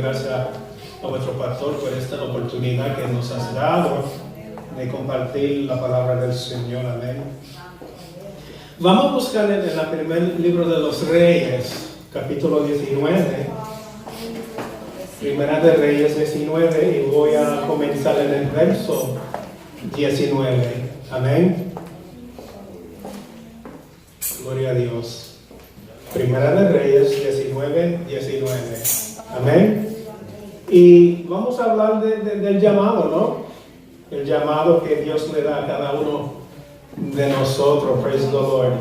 gracias a vuestro pastor por esta oportunidad que nos has dado de compartir la palabra del Señor. Amén. Vamos a buscar en el primer libro de los Reyes, capítulo 19. Primera de Reyes 19, y voy a comenzar en el verso 19. Amén. Gloria a Dios. Primera de Reyes 19. Amén. Y vamos a hablar del llamado, ¿no? El llamado que Dios le da a cada uno de nosotros. Praise the Lord.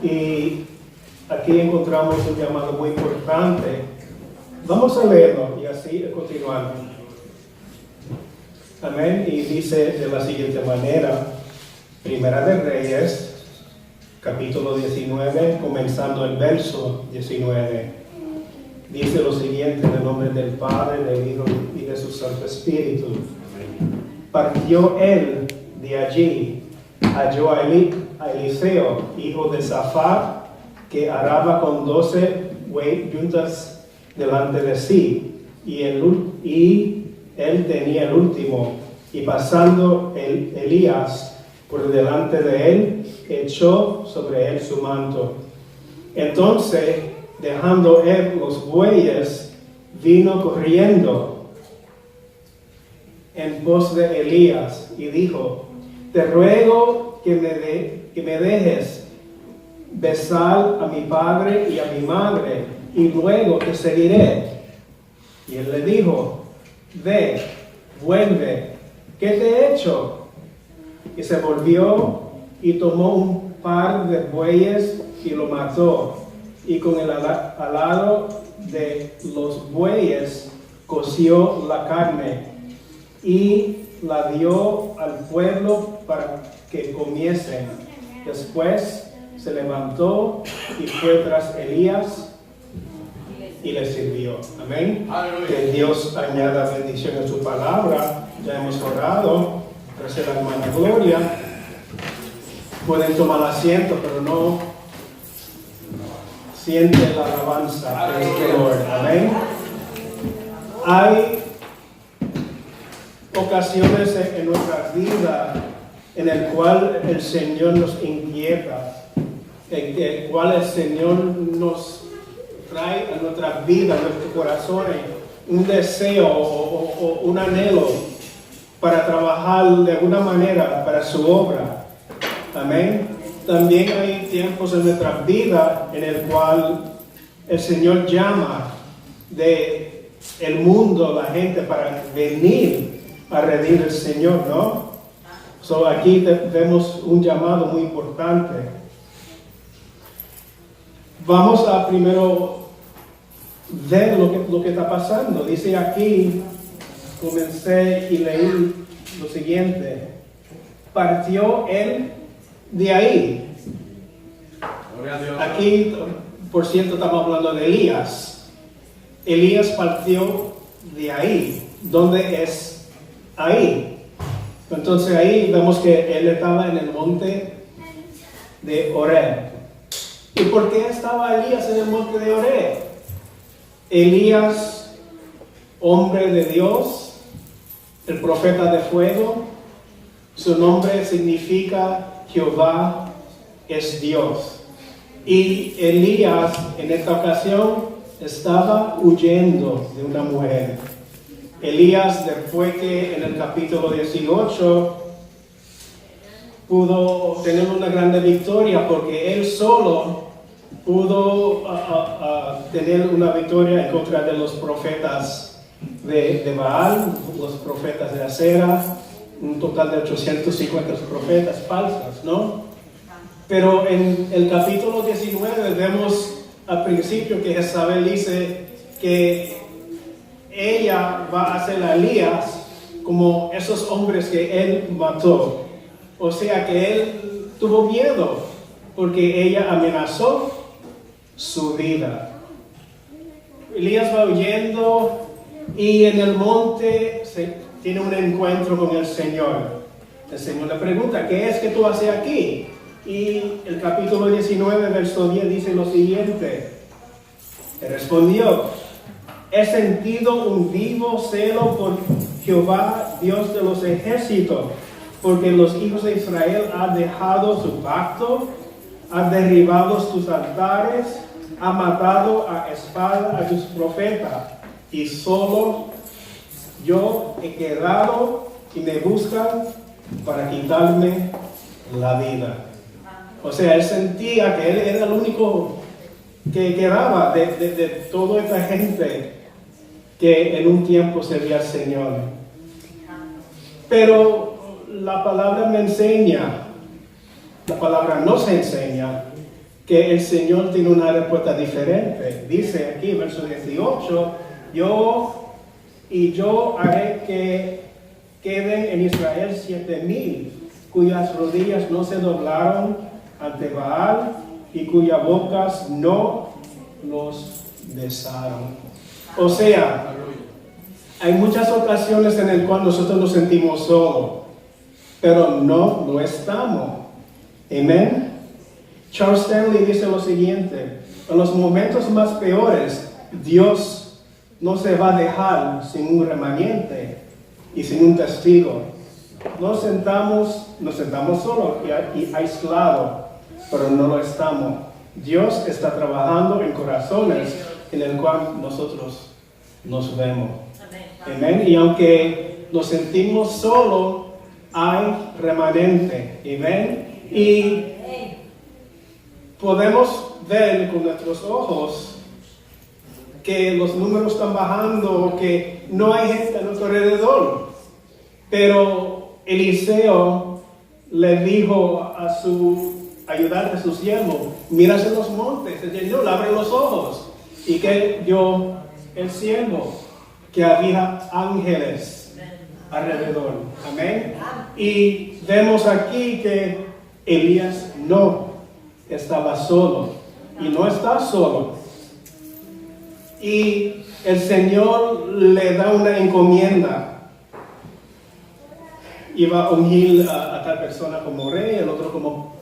Y aquí encontramos un llamado muy importante. Vamos a leerlo y así continuar. Amén. Y dice de la siguiente manera. Primera de Reyes, capítulo 19, comenzando el verso 19. Dice lo siguiente: en el nombre del Padre, del Hijo y de su Santo Espíritu. Partió él de allí, halló a Eliseo, hijo de Safat, que araba con 12 yuntas delante de sí, y él tenía el último, y pasando Elías por delante de él, echó sobre él su manto. Entonces, dejando él los bueyes, vino corriendo en pos de Elías y dijo: te ruego que me dejes besar a mi padre y a mi madre, y luego te seguiré. Y él le dijo: ve, vuelve, ¿qué te he hecho? Y se volvió y tomó un par de bueyes y lo mató, y con el alado de los bueyes coció la carne y la dio al pueblo para que comiesen. Después se levantó y fue tras Elías y le sirvió. Amén. Aleluya. Que Dios añada bendición en su palabra. Ya hemos orado. Gracias a la hermana Gloria. Pueden tomar asiento, pero no siente la alabanza del Señor. Amén. Hay ocasiones en nuestra vida en el cual el Señor nos inquieta, en el cual el Señor nos trae a nuestra vida, a nuestros corazones, un deseo o un anhelo para trabajar de alguna manera para su obra. Amén. También hay tiempos en nuestra vida en el cual el Señor llama de el mundo, la gente, para venir a rendir al Señor, ¿no? So aquí vemos un llamado muy importante. Vamos a primero ver lo que está pasando. Dice aquí, comencé y leí lo siguiente: partió él de ahí. Aquí, por cierto, estamos hablando de Elías. Elías partió de ahí. ¿Dónde es ahí? Entonces ahí vemos que él estaba en el monte de Horeb. ¿Y por qué estaba Elías en el monte de Horeb? Elías, hombre de Dios, el profeta de fuego, su nombre significa Jehová es Dios. Y Elías en esta ocasión estaba huyendo de una mujer. Elías, después que en el capítulo 18 pudo tener una grande victoria, porque él solo pudo tener una victoria en contra de los profetas de Baal, los profetas de Acera, un total de 850 profetas falsos, ¿no? Pero en el capítulo 19 vemos al principio que Jezabel dice que ella va a ser a Elías como esos hombres que él mató. O sea que él tuvo miedo porque ella amenazó su vida. Elías va huyendo y en el monte tiene un encuentro con el Señor. El Señor le pregunta: ¿qué es que tú haces aquí? Y el capítulo 19, verso 10 dice lo siguiente: le respondió: he sentido un vivo celo por Jehová, Dios de los ejércitos, porque los hijos de Israel han dejado su pacto, han derribado sus altares, han matado a espada a sus profetas, y solo yo he quedado y me buscan para quitarme la vida. O sea, él sentía que él era el único que quedaba de toda esta gente que en un tiempo servía al Señor. Pero la palabra me enseña, la palabra nos enseña que el Señor tiene una respuesta diferente. Dice aquí, verso 18, yo haré que queden en Israel 7,000, cuyas rodillas no se doblaron ante Baal y cuyas bocas no los besaron. O sea, hay muchas ocasiones en las cuales nosotros nos sentimos solos, pero no lo estamos. Amén. Charles Stanley dice lo siguiente: en los momentos más peores, Dios no se va a dejar sin un remanente y sin un testigo. Nos sentamos solos y aislados, pero no lo estamos. Dios está trabajando en corazones en el cual nosotros nos vemos. Amén. Y aunque nos sentimos solos, hay remanente. Amén. Y podemos ver con nuestros ojos que los números están bajando, que no hay gente a nuestro alrededor. Pero Eliseo le dijo a su ayudante, a su siervo: mira hacia los montes. El Señor abre los ojos. Y que vio el siervo, que había ángeles alrededor. Amén. Y vemos aquí que Elías no estaba solo. Y no está solo. Y el Señor le da una encomienda. Iba a ungir a tal persona como rey, el otro como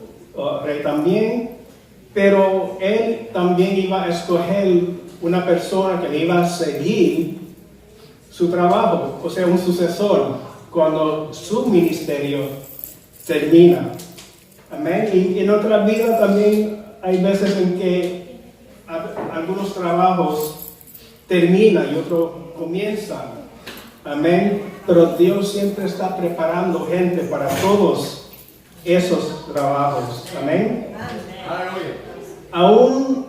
rey también. Pero él también iba a escoger una persona que le iba a seguir su trabajo, o sea, un sucesor, cuando su ministerio termina. Amén. Y en otra vida también hay veces en que algunos trabajos terminan y otros comienzan. Amén. Pero Dios siempre está preparando gente para todos esos trabajos. Amén. Aún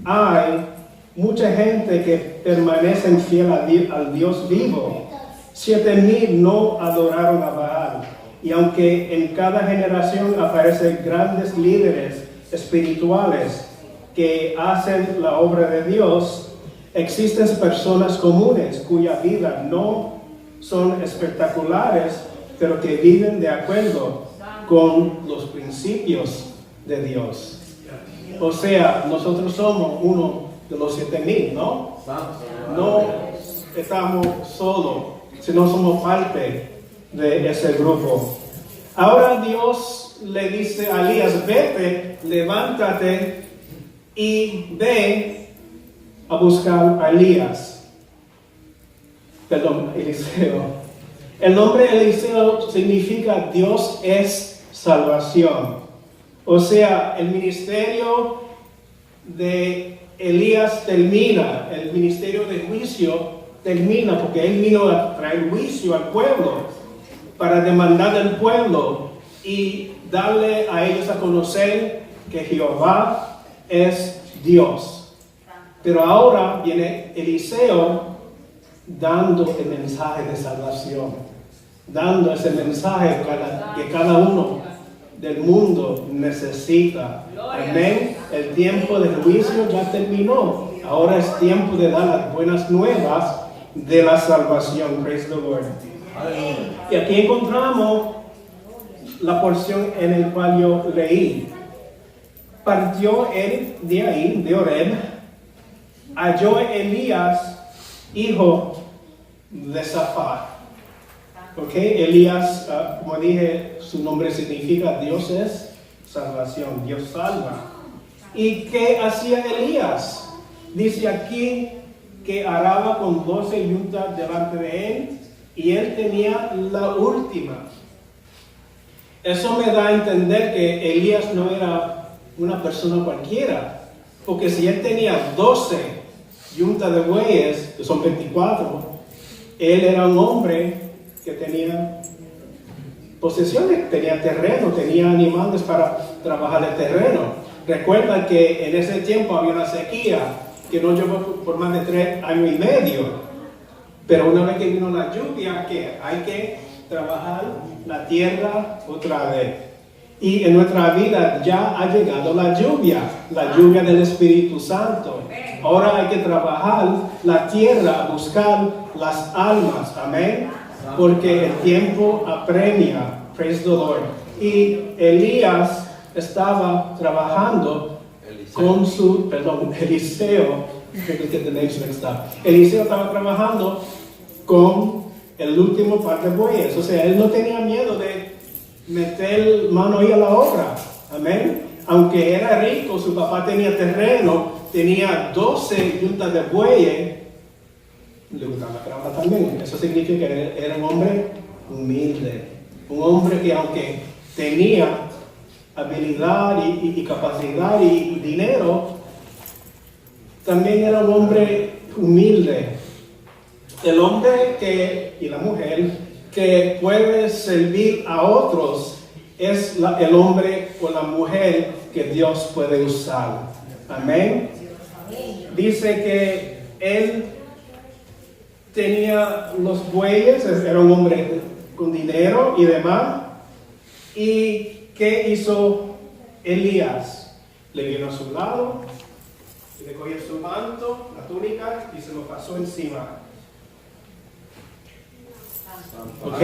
hay mucha gente que permanece fiel al Dios vivo. 7,000 no adoraron a Baal. Y aunque en cada generación aparecen grandes líderes espirituales que hacen la obra de Dios, existen personas comunes cuya vida no son espectaculares, pero que viven de acuerdo con los principios de Dios. O sea, nosotros somos uno de los 7,000, ¿no? No estamos solos, sino somos parte de ese grupo. Ahora Dios le dice a Elías: vete, levántate y ve a buscar a Elías. Perdón, Eliseo. El nombre Eliseo significa Dios es salvación. O sea, el ministerio de Elías termina, el ministerio de juicio termina, porque él vino a traer juicio al pueblo, para demandar al pueblo y darle a ellos a conocer que Jehová es Dios. Pero ahora viene Eliseo dando el mensaje de salvación, dando ese mensaje que cada uno del mundo necesita. Amén. El tiempo de juicio ya terminó. Ahora es tiempo de dar las buenas nuevas de la salvación. Praise the Lord. Y aquí encontramos la porción en la cual yo leí. Partió él de ahí, de Horeb, halló Elías, hijo de Safat. Ok, Elías, como dije, su nombre significa Dios es salvación, Dios salva. ¿Y qué hacía Elías? Dice aquí que araba con 12 yuntas delante de él, y él tenía la última. Eso me da a entender que Elías no era una persona cualquiera, porque si él tenía 12 yuntas de bueyes, que son 24, él era un hombre que tenía posesiones, tenía terreno, tenía animales para trabajar el terreno. Recuerda que en ese tiempo había una sequía que no llovió por más de 3 años y medio. Pero una vez que vino la lluvia, ¿qué? Hay que trabajar la tierra otra vez. Y en nuestra vida ya ha llegado la lluvia del Espíritu Santo. Ahora hay que trabajar la tierra, buscar las almas, amén. Porque el tiempo apremia, praise the Lord. Y Elías estaba trabajando con su, Eliseo estaba trabajando con el último par de bueyes. O sea, él no tenía miedo de meter mano ahí a la obra, amén. Aunque era rico, su papá tenía terreno, tenía 12 yuntas de bueyes, le gustaba trabajar también. Eso significa que era un hombre humilde, un hombre que aunque tenía habilidad y capacidad y dinero, también era un hombre humilde. El hombre y la mujer que puede servir a otros es el hombre o la mujer que Dios puede usar. Amén. Dice que él tenía los bueyes, era un hombre con dinero y demás. ¿Y qué hizo Elías? Le vino a su lado, le cogió su manto, la túnica, y se lo pasó encima. ¿Ok?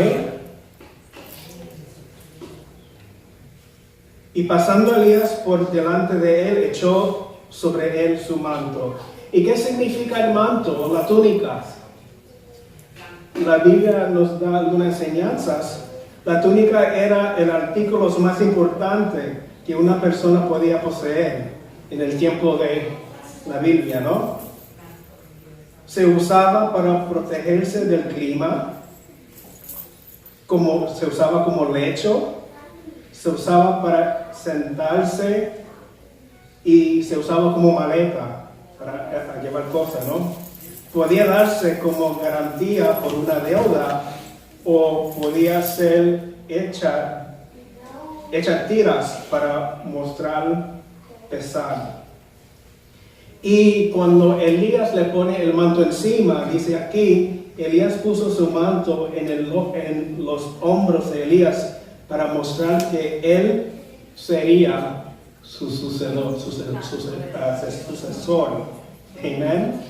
Y pasando Elías por delante de él, echó sobre él su manto. ¿Y qué significa el manto o la túnica? La Biblia nos da algunas enseñanzas. La túnica era el artículo más importante que una persona podía poseer en el tiempo de la Biblia, ¿no? Se usaba para protegerse del clima, se usaba como lecho, se usaba para sentarse y se usaba como maleta para llevar cosas, ¿no? Podía darse como garantía por una deuda o podía ser hecha tiras para mostrar pesar. Y cuando Elías le pone el manto encima, dice aquí, Elías puso su manto en los hombros de Elías para mostrar que él sería su sucesor. Amén.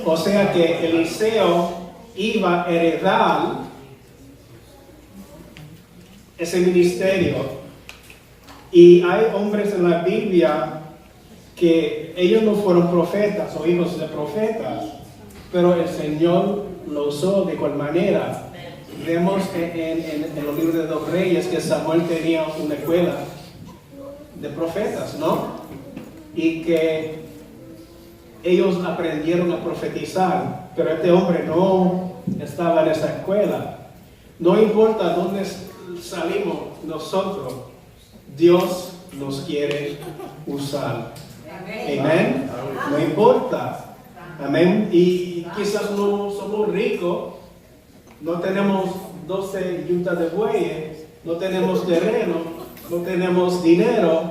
O sea que Eliseo iba a heredar ese ministerio. Y hay hombres en la Biblia que ellos no fueron profetas o hijos de profetas, pero el Señor lo usó de cual manera. Vemos en los libros de los Reyes que Samuel tenía una escuela de profetas, ¿no? Y que ellos aprendieron a profetizar, pero este hombre no estaba en esa escuela. No importa dónde salimos nosotros, Dios nos quiere usar. Amén. No importa. Amén. Y quizás no somos ricos, no tenemos 12 yuntas de bueyes, no tenemos terreno, no tenemos dinero,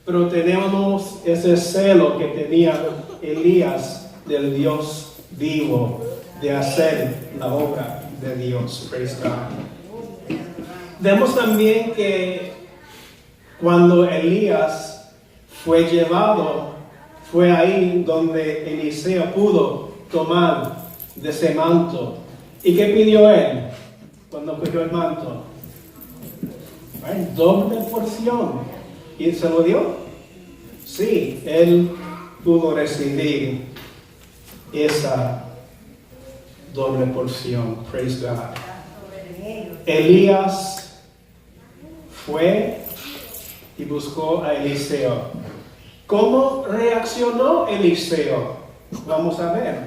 pero tenemos ese celo que tenía Elías del Dios vivo, de hacer la obra de Dios. Praise God. Vemos también que cuando Elías fue llevado, fue ahí donde Eliseo pudo tomar de ese manto. ¿Y qué pidió él cuando cogió el manto? Doble porción. ¿Y se lo dio? Sí, él pudo recibir esa doble porción. Praise God. Elías fue y buscó a Eliseo. ¿Cómo reaccionó Eliseo Vamos a ver.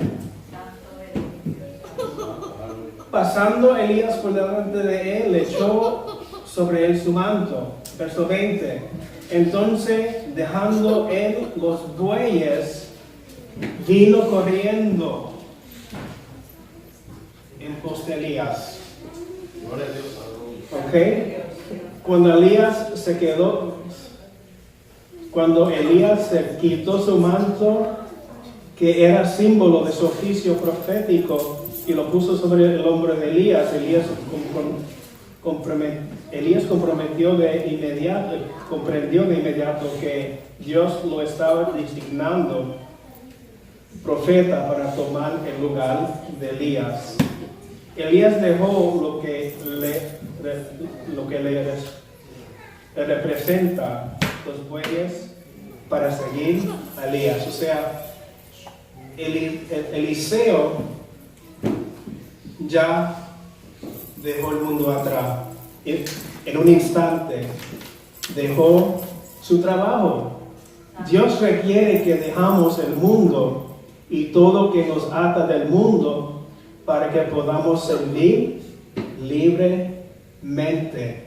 Pasando Elías por delante de él, echó sobre él su manto. Verso 20. Entonces, dejando él los bueyes, vino corriendo en pos de Elías. Ok. Cuando Elías se quitó su manto, que era símbolo de su oficio profético, y lo puso sobre el hombro de Elías, Elías comprendió de inmediato que Dios lo estaba designando profeta para tomar el lugar de Elías. Elías dejó lo que le representa los bueyes para seguir a Elías. O sea, Eliseo ya dejó el mundo atrás. En un instante dejó su trabajo. Dios requiere que dejamos el mundo y todo que nos ata del mundo para que podamos servir libremente.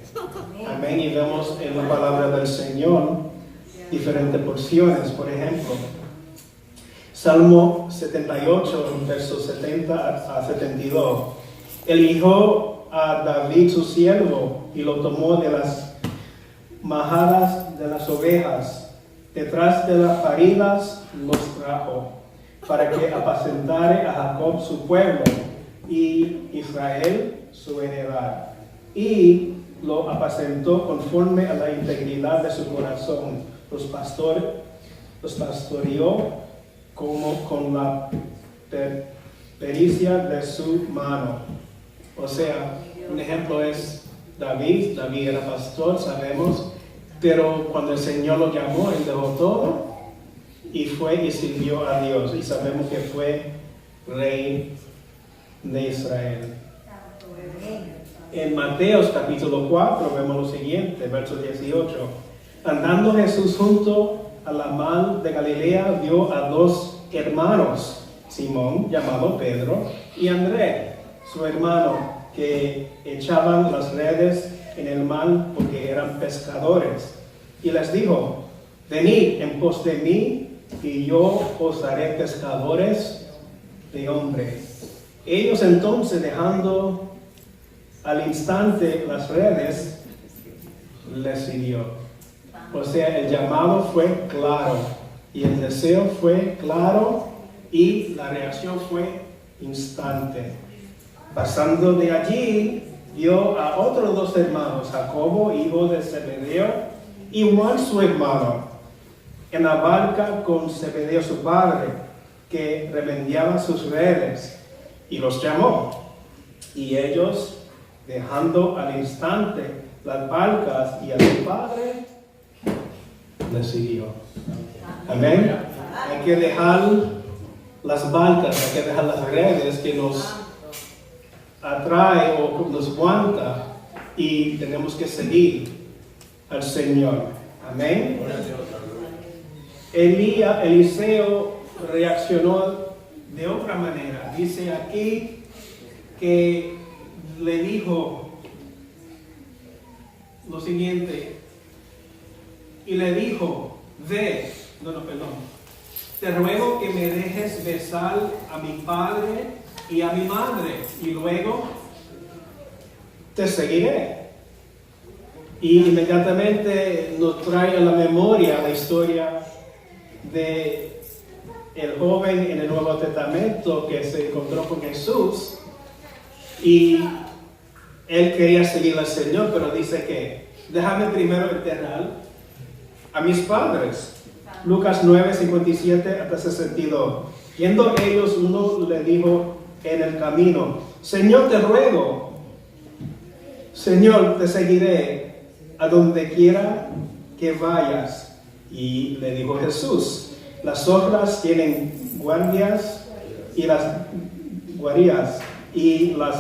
Amén. Y vemos en la palabra del Señor diferentes porciones. Por ejemplo, Salmo 78, versos 70 a 72. Eligió a David su siervo y lo tomó de las majadas de las ovejas. Detrás de las paridas los trajo, para que apacentare a Jacob su pueblo y Israel su heredad. Y lo apacentó conforme a la integridad de su corazón. Los pastoreó como con la pericia de su mano. O sea, un ejemplo es David. David era pastor, sabemos, pero cuando el Señor lo llamó, él dejó todo y fue y sirvió a Dios. Y sabemos que fue rey de Israel. En Mateos capítulo 4 vemos lo siguiente, verso 18. Andando Jesús junto a la mar de Galilea, vio a dos hermanos, Simón, llamado Pedro, y Andrés, su hermano, que echaban las redes en el mar porque eran pescadores. Y les dijo: venid en pos de mí, y yo os haré pescadores de hombres. Ellos entonces, dejando al instante las redes, les siguió. O sea, el llamado fue claro, y el deseo fue claro, y la reacción fue instante. Pasando de allí, vio a otros dos hermanos, Jacobo, hijo de Zebedeo, y Juan su hermano, en la barca con Zebedeo su padre, que remediaban sus redes, y los llamó. Y ellos, dejando al instante las barcas y a su padre, le siguió. Amén. Hay que dejar las barcas, hay que dejar las redes que nos atrae o nos aguanta, y tenemos que seguir al Señor. Amén. Eliseo reaccionó de otra manera. Dice aquí que le dijo lo siguiente, y le dijo: te ruego que me dejes besar a mi padre y a mi madre, y luego te seguiré. Y inmediatamente nos trae a la memoria la historia de el joven en el Nuevo Testamento que se encontró con Jesús, y él quería seguir al Señor, pero dice que déjame primero enterrar a mis padres. Lucas 9, 57 hasta 62. Yendo ellos, uno le dijo en el camino: Señor, te ruego, Señor, te seguiré a donde quiera que vayas. Y le dijo Jesús: las zorras tienen guardias y las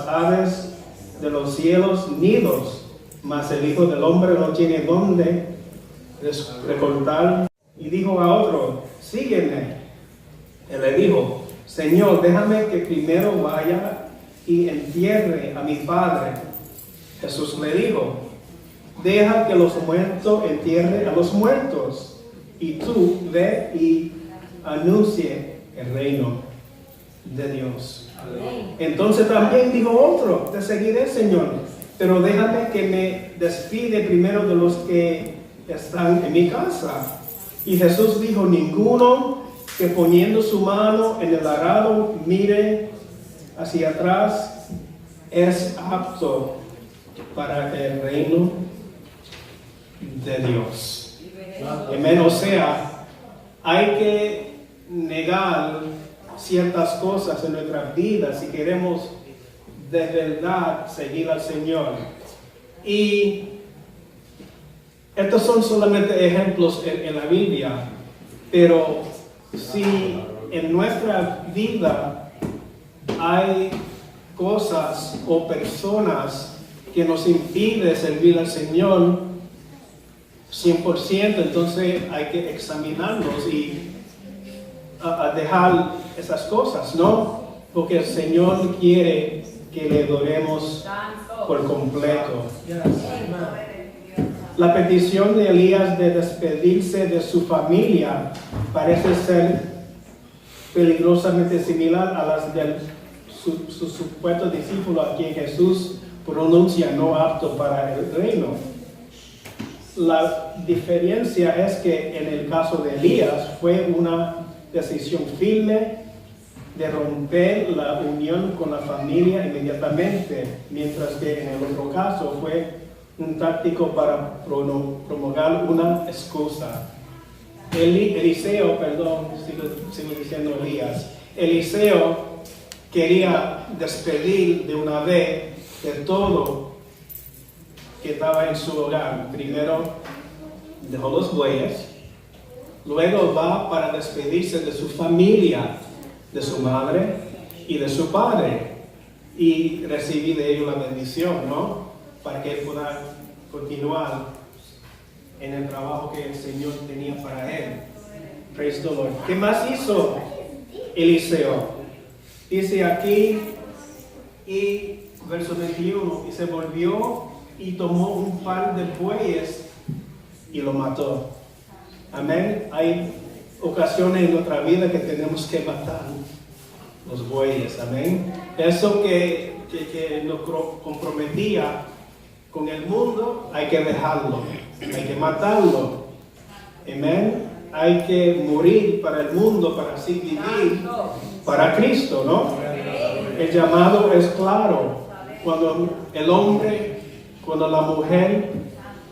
aves de los cielos nidos, mas el Hijo del Hombre no tiene dónde recortar. Y dijo a otro: sígueme. Él le dijo, Señor, déjame que primero vaya y entierre a mi padre. Jesús le dijo, deja que los muertos entierren a los muertos, y tú ve y anuncie el reino de Dios. Entonces también dijo otro, te seguiré, Señor, pero déjame que me despide primero de los que están en mi casa. Y Jesús dijo, ninguno que poniendo su mano en el arado mire hacia atrás es apto para el reino de Dios. Amén. O sea, hay que negar ciertas cosas en nuestras vidas si queremos de verdad seguir al Señor. Y estos son solamente ejemplos en la Biblia, pero si en nuestra vida hay cosas o personas que nos impiden servir al Señor 100%, entonces hay que examinarnos y a dejar esas cosas, ¿no? Porque el Señor quiere que le adoremos por completo. La petición de Elías de despedirse de su familia parece ser peligrosamente similar a las de su supuesto discípulo a quien Jesús pronuncia no apto para el reino. La diferencia es que en el caso de Elías fue una decisión firme de romper la unión con la familia inmediatamente, mientras que en el otro caso fue un táctico para promulgar una excusa. Eliseo, sigo diciendo Elías. Eliseo quería despedir de una vez de todo que estaba en su hogar. Primero dejó los bueyes, luego va para despedirse de su familia, de su madre y de su padre, y recibir de ellos la bendición, ¿no? Para que él pueda continuar en el trabajo que el Señor tenía para él. Praise the Lord. ¿Qué más hizo Eliseo? Dice aquí, y verso 21, y se volvió y tomó un par de bueyes y lo mató. Amén. Hay ocasiones en nuestra vida que tenemos que matar los bueyes. Amén. Eso que nos comprometía con el mundo, hay que dejarlo, hay que matarlo. Amén. Hay que morir para el mundo para así vivir para Cristo, ¿no? El llamado es claro. Cuando el hombre, cuando la mujer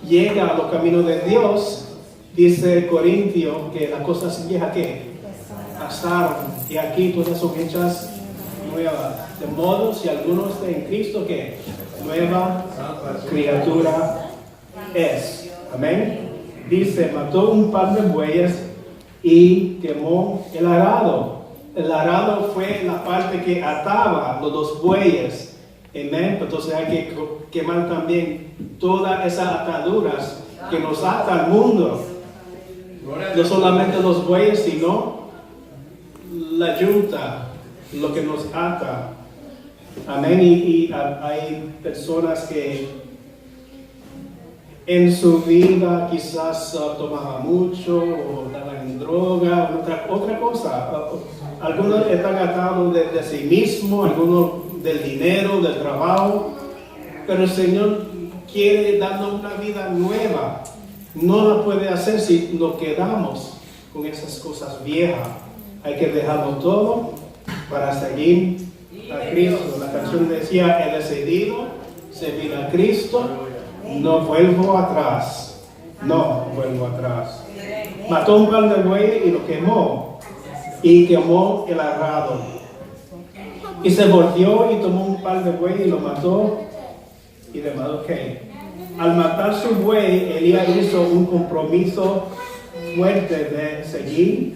llega a los caminos de Dios, dice Corintio que las cosas viejas que pasaron y aquí todas son hechas nuevas. De modo, si alguno está en Cristo, que nueva criatura es. Amén. Dice, mató un par de bueyes y quemó el arado. El arado fue la parte que ataba los dos bueyes. Amén. Entonces hay que quemar también todas esas ataduras que nos atan al mundo. No solamente los bueyes, sino la yunta, lo que nos ata. Amén. Y hay personas que en su vida quizás tomaban mucho o estaban en droga o otra cosa. Algunos están atados de sí mismos, algunos del dinero, del trabajo. Pero el Señor quiere darnos una vida nueva. No la puede hacer si nos quedamos con esas cosas viejas. Hay que dejarlo todo para seguir a Cristo. La canción decía, he decidido servir a Cristo, no vuelvo atrás. No vuelvo atrás. Mató un par de bueyes y lo quemó. Y quemó el arado. Y se volvió y tomó un par de bueyes y lo mató. Y demás, ok. Al matar su buey, Elías hizo un compromiso fuerte de seguir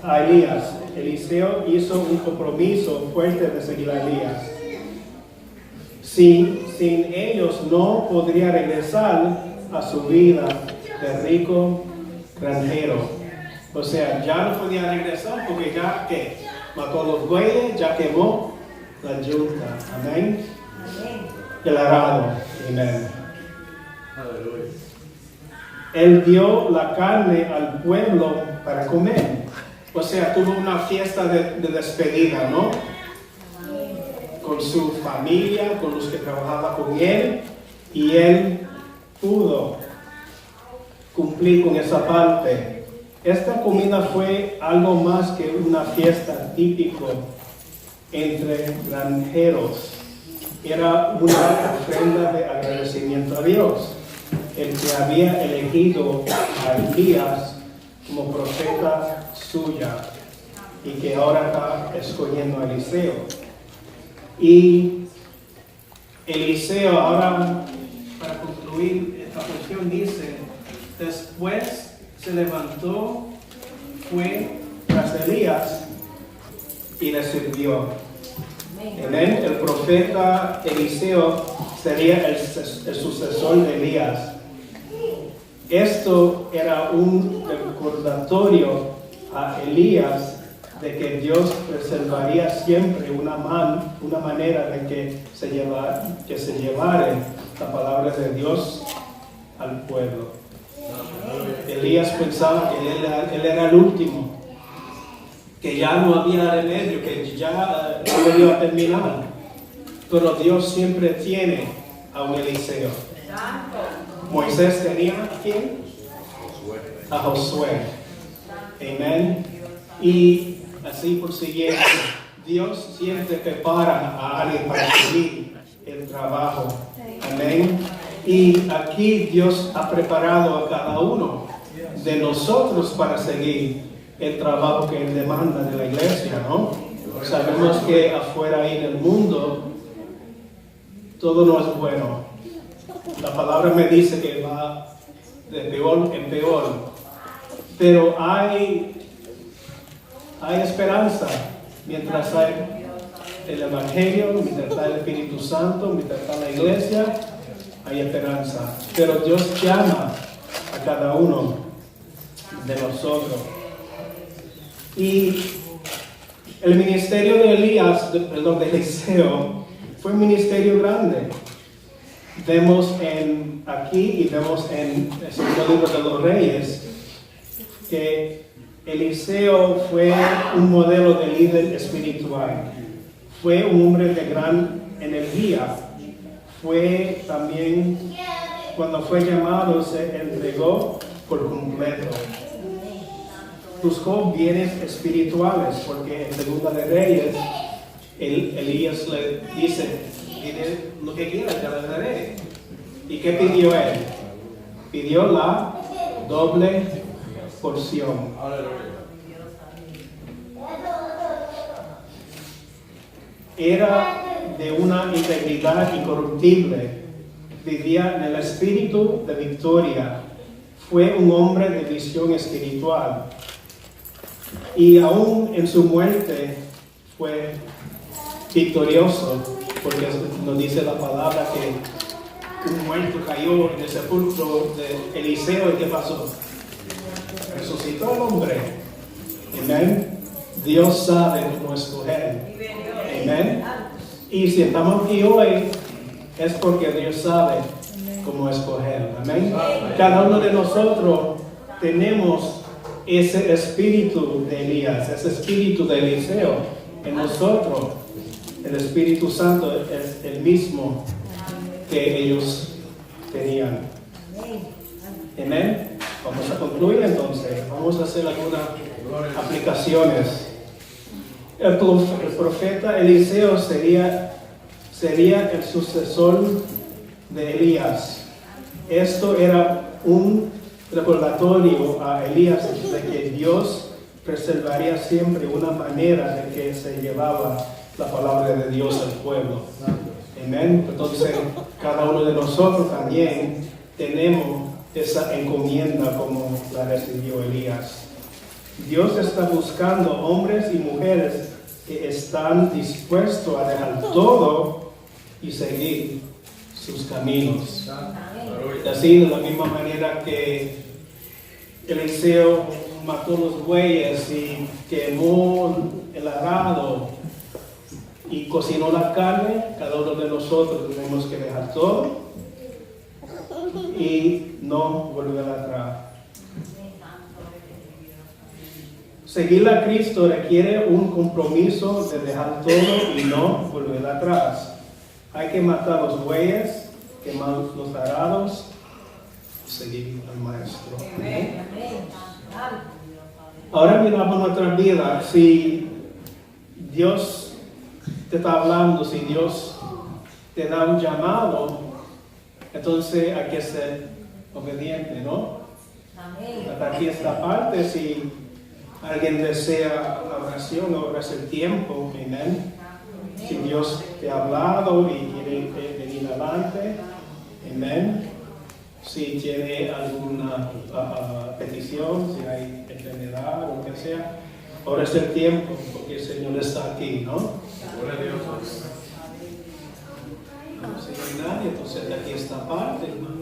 a Elías. Eliseo hizo un compromiso fuerte de seguir a Elías. Sin ellos no podría regresar a su vida de rico granjero. O sea, ya no podía regresar porque ya que mató a los bueyes, ya quemó la yunta. Amén. El arado. Amén. Él dio la carne al pueblo para comer. O sea, tuvo una fiesta de despedida, ¿no? Con su familia, con los que trabajaban con él, y él pudo cumplir con esa parte. Esta comida fue algo más que una fiesta típica entre granjeros. Era una ofrenda de agradecimiento a Dios, el que había elegido a Elías como profeta suya y que ahora está escogiendo a Eliseo. Y Eliseo, ahora para concluir esta porción, dice: después se levantó, fue tras Elías y le sirvió. Amén. El profeta Eliseo sería el sucesor de Elías. Esto era un recordatorio a Elías de que Dios preservaría siempre una manera de que se llevara la palabra de Dios al pueblo. Elías pensaba que él era el último, que ya no había remedio, que ya no iba a terminar. Pero Dios siempre tiene a un Eliseo. Moisés tenía ¿a quién? A Josué. Amén. Y así por siguiente, Dios siempre prepara a alguien para seguir el trabajo. Amén. Y aquí Dios ha preparado a cada uno de nosotros para seguir el trabajo que Él demanda de la iglesia, ¿no? Sabemos que afuera ahí en el mundo todo no es bueno. La palabra me dice que va de peor en peor. Pero hay esperanza mientras hay el Evangelio, mientras está el Espíritu Santo, mientras está la iglesia, hay esperanza. Pero Dios llama a cada uno de nosotros. Y el ministerio de de Eliseo, fue un ministerio grande. Vemos aquí y vemos en el segundo libro de los Reyes que Eliseo fue un modelo de líder espiritual. Fue un hombre de gran energía. Fue también, cuando fue llamado, se entregó por completo. Buscó bienes espirituales, porque en Segunda de Reyes, Elías le dice: pide lo que quieras, te lo daré. ¿Y qué pidió él? Pidió la doble porción. Era de una integridad incorruptible. Vivía en el espíritu de victoria. Fue un hombre de visión espiritual. Y aún en su muerte fue victorioso, porque nos dice la palabra que un muerto cayó en el sepulcro de Eliseo. ¿Y qué pasó? Resucitó el hombre. Amén. Dios sabe cómo escoger. Amén. Y si estamos aquí hoy es porque Dios sabe cómo escoger. Amén. Cada uno de nosotros tenemos ese espíritu de Elías, ese espíritu de Eliseo en nosotros. El Espíritu Santo es el mismo que ellos tenían. Amén. Vamos a concluir entonces. Vamos a hacer algunas aplicaciones. El profeta Eliseo sería el sucesor de Elías. Esto era un recordatorio a Elías de que Dios preservaría siempre una manera de que se llevaba la palabra de Dios al pueblo. Amén. Entonces, cada uno de nosotros también tenemos esa encomienda como la recibió Elías. Dios está buscando hombres y mujeres que están dispuestos a dejar todo y seguir sus caminos. Así, de la misma manera que Eliseo mató los bueyes y quemó el arado y cocinó la carne, cada uno de nosotros tenemos que dejar todo y no volver atrás. Seguir a Cristo requiere un compromiso de dejar todo y no volver atrás. Hay que matar los bueyes, quemar los arados, seguir al Maestro. Ahora miramos nuestra vida. Si Dios te está hablando, si Dios te da un llamado, entonces hay que ser obediente, ¿no? Hasta aquí esta parte, si alguien desea la oración, ahora es el tiempo, amén. Si Dios te ha hablado y quiere venir adelante, amén. Si tiene alguna petición, si hay enfermedad o lo que sea, ahora es el tiempo, porque el Señor está aquí, ¿no? Gloria a Dios. Si no hay nadie, entonces de aquí esta parte, hermano.